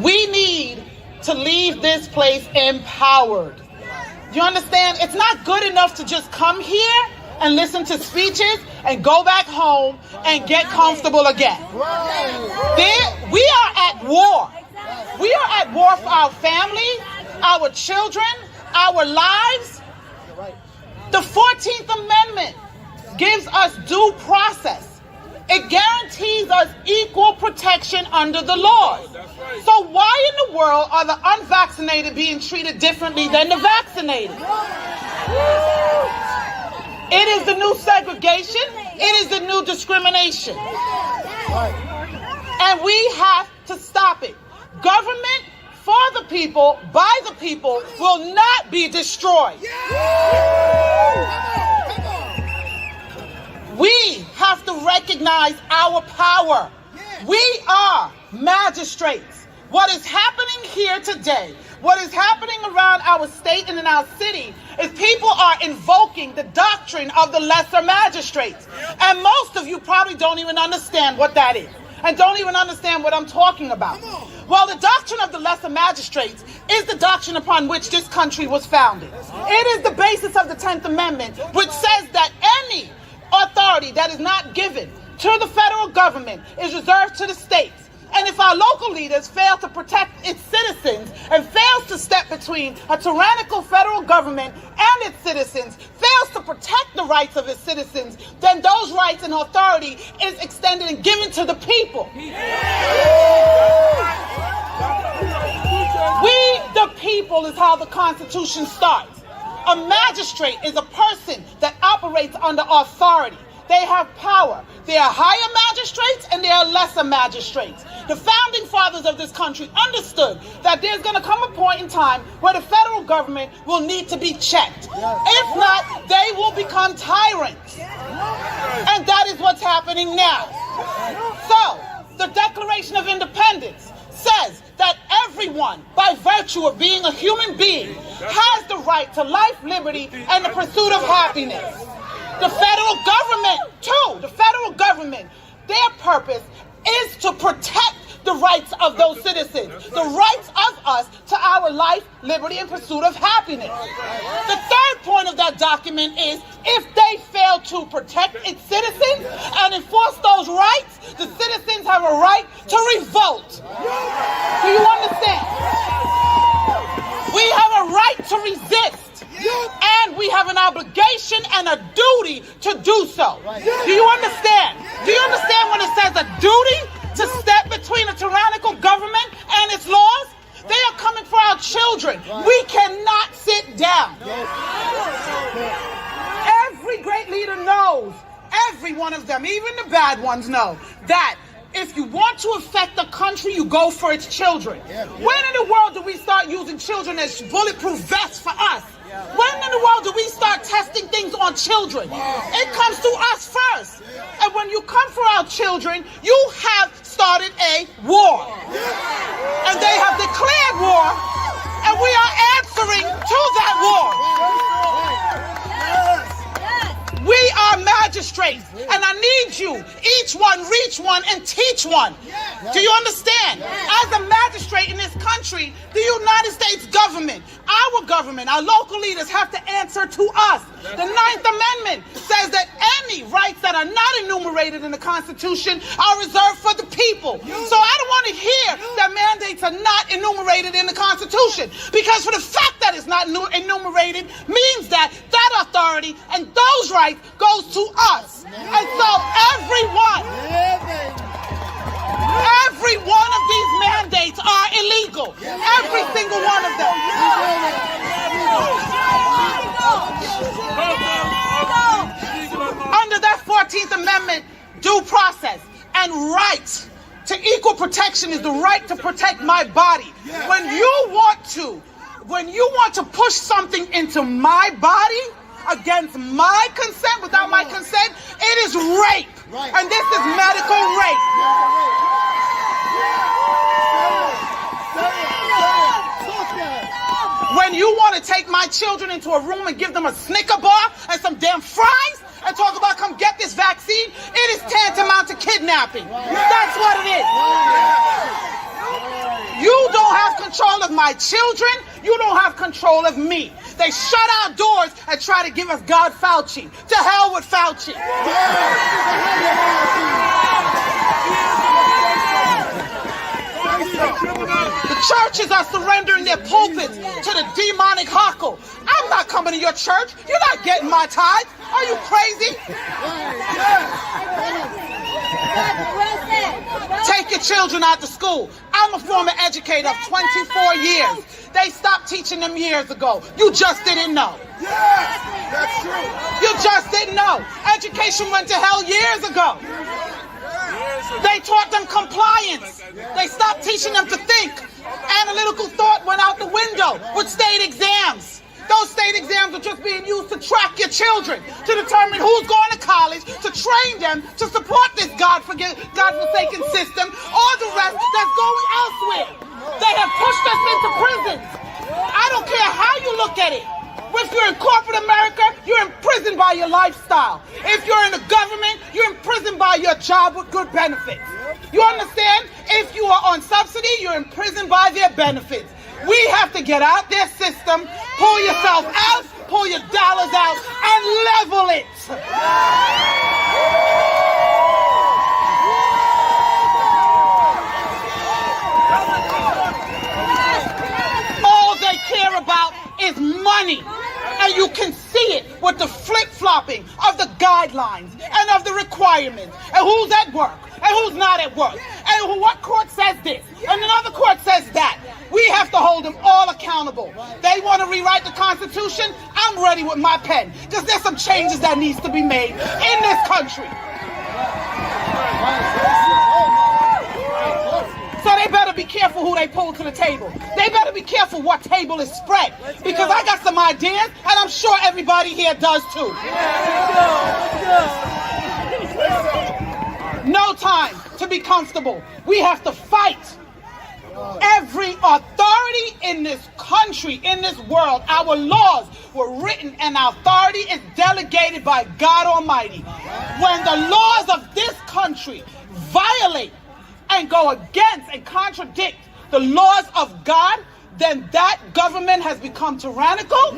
We need to leave this place empowered. You understand? It's not good enough to just come here and listen to speeches and go back home and get comfortable again. We are at war. We are at war for our family, our children, our lives. The 14th Amendment gives us due process. It guarantees us equal protection under the laws. So why in the world are the unvaccinated being treated differently than the vaccinated? It is the new segregation. It is the new discrimination. And we have to stop it. Government for the people, by the people, will not be destroyed. We have to recognize our power. We are magistrates. What is happening here today, what is happening around our state and in our city, is people are invoking the doctrine of the lesser magistrates. And most of you probably don't even understand what that is, and don't even understand what I'm talking about. Well, the doctrine of the lesser magistrates is the doctrine upon which this country was founded. It is the basis of the 10th Amendment, which says that any authority that is not given to the federal government is reserved to the states. And if our local leaders fail to protect its citizens and fails to step between a tyrannical federal government and its citizens, fails to protect the rights of its citizens, then those rights and authority is extended and given to the people. We, the people, is how the Constitution starts. A magistrate is a person that operates under authority. They have power. There are higher magistrates and there are lesser magistrates. The founding fathers of this country understood that there's going to come a point in time where the federal government will need to be checked. If not, they will become tyrants. And that is what's happening now. So, the Declaration of Independence says that everyone, by virtue of being a human being, has the right to life, liberty, and the pursuit of happiness. The federal government, too, the federal government, their purpose is to protect the rights of those citizens, the rights of us to our life, liberty, and pursuit of happiness. The third point of that document is if they fail to protect its citizens and enforce those rights, the citizens have a right to revolt. Do you understand? We have a right to resist. And we have an obligation and a duty to do so. Do you understand? Do you understand when it says a duty to step between a tyrannical government and its laws? They are coming for our children. We cannot sit down. Every great leader knows, every one of them, even the bad ones know, that if you want to affect the country, you go for its children. When in the world do we start using children as bulletproof vests for us? When in the world do we start testing things on children? It comes to us first. And when you come for our children, you have started a war. And they have declared war, and we are answering to that war. We are magistrates, and I need you, each one, reach one, and teach one. Do you understand? As a magistrate in this country, the United States government, our local leaders have to answer to us. The 9th Amendment says that any rights that are not enumerated in the Constitution are reserved for the people. So I don't want to hear that mandates are not enumerated in the Constitution, because for the fact that it's not enumerated means that that authority and those rights goes to us. And so every one of these mandates are illegal. Every single one of them. Under that 14th Amendment, due process and right to equal protection is the right to protect my body. When you want to push something into my body against my consent, without my consent, it is rape. And this is medical rape. When you want to take my children into a room and give them a Snicker bar and some damn fries and talk about come get this vaccine, it is tantamount to kidnapping. That's what it is. You don't have control of my children. You don't have control of me. They shut our doors and try to give us God Fauci. To hell with Fauci. The churches are surrendering their pulpits to the demonic huckle. I'm not coming to your church. You're not getting my tithe. Are you crazy? Take your children out to school. I'm a former educator of 24 years. They stopped teaching them years ago. You just didn't know. Yes, that's true. You just didn't know. Education went to hell years ago. They taught them compliance. They stopped teaching them to think. Analytical thought went out the window with state exams. Those state exams are just being used to track your children, to determine who's going to college, to train them to support this God-forsaken system, or the rest that's going elsewhere. They have pushed us into prisons. I don't care how you look at it. If you're in corporate America, you're imprisoned by your lifestyle. If you're in the government, you're imprisoned by your job with good benefits. You understand? If you are on subsidy, you're imprisoned by their benefits. We have to get out their system, pull yourself out, pull your dollars out, and level it. All they care about is money. And you can see it with the flip-flopping of the guidelines and of the requirements. And who's at work and who's not at work. And what court says this and another court says that. We have to hold them all accountable. They want to rewrite the Constitution. I'm ready with my pen because there's some changes that needs to be made in this country. So they better be careful who they pull to the table. They better be careful what table is spread. Because I got some ideas, and I'm sure everybody here does too. No time to be comfortable. We have to fight. Every authority in this country, in this world, our laws were written and our authority is delegated by God Almighty. When the laws of this country violate and go against and contradict the laws of God, then that government has become tyrannical.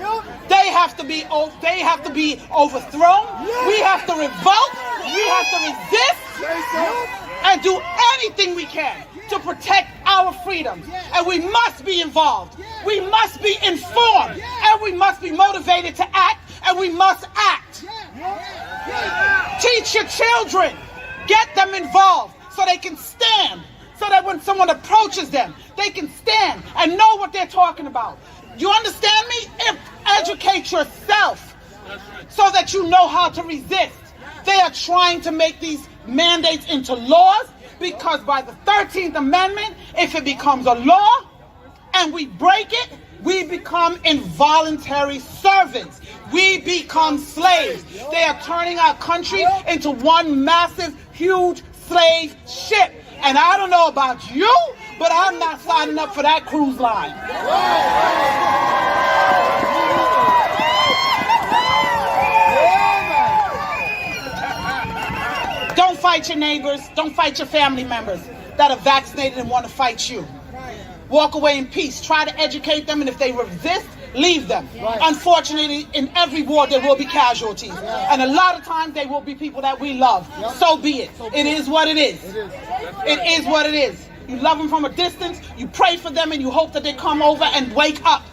They have to be overthrown. We have to revolt. We have to resist and do anything we can to protect our freedoms. And we must be involved. We must be informed. And we must be motivated to act. And we must act. Teach your children. Get them involved so they can stand. So that when someone approaches them, they can stand and know what they're talking about. You understand me? Educate yourself so that you know how to resist. They are trying to make these mandates into laws because by the 13th Amendment, if it becomes a law and we break it, we become involuntary servants. We become slaves. They are turning our country into one massive, huge slave ship. And I don't know about you, but I'm not signing up for that cruise line. Don't fight your neighbors. Don't fight your family members that are vaccinated and want to fight you. Walk away in peace. Try to educate them, and if they resist, leave them. Unfortunately, in every war there will be casualties. And a lot of times they will be people that we love. So be it. It is what it is. It is what it is. You love them from a distance, you pray for them, and you hope that they come over and wake up.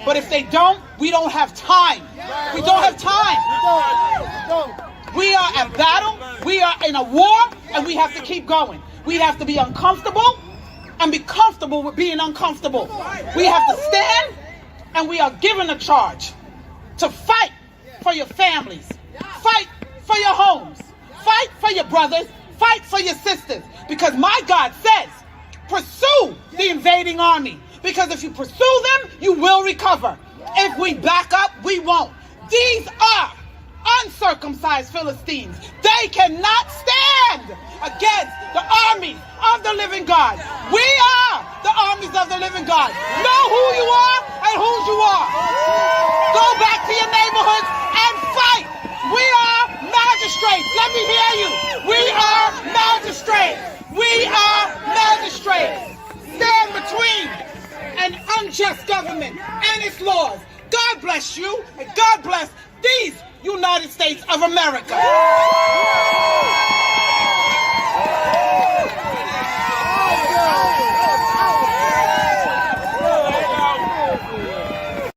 But if they don't, we don't have time. We don't have time. We are at battle, we are in a war, and we have to keep going. We have to be uncomfortable and be comfortable with being uncomfortable. We have to stand, and we are given a charge to fight for your families, fight for your homes, fight for your brothers, fight for your sisters. Because my God says, pursue the invading army. Because if you pursue them, you will recover. If we back up, we won't. These are uncircumcised Philistines. They cannot stand against the armies of the living God. We are the armies of the living God. Know who you are and whose you are. Go back to your neighborhoods and fight. We are magistrates. Let me hear you. We are magistrates. We are magistrates. stand between an unjust government and its laws. God bless you, and God bless these United States of America.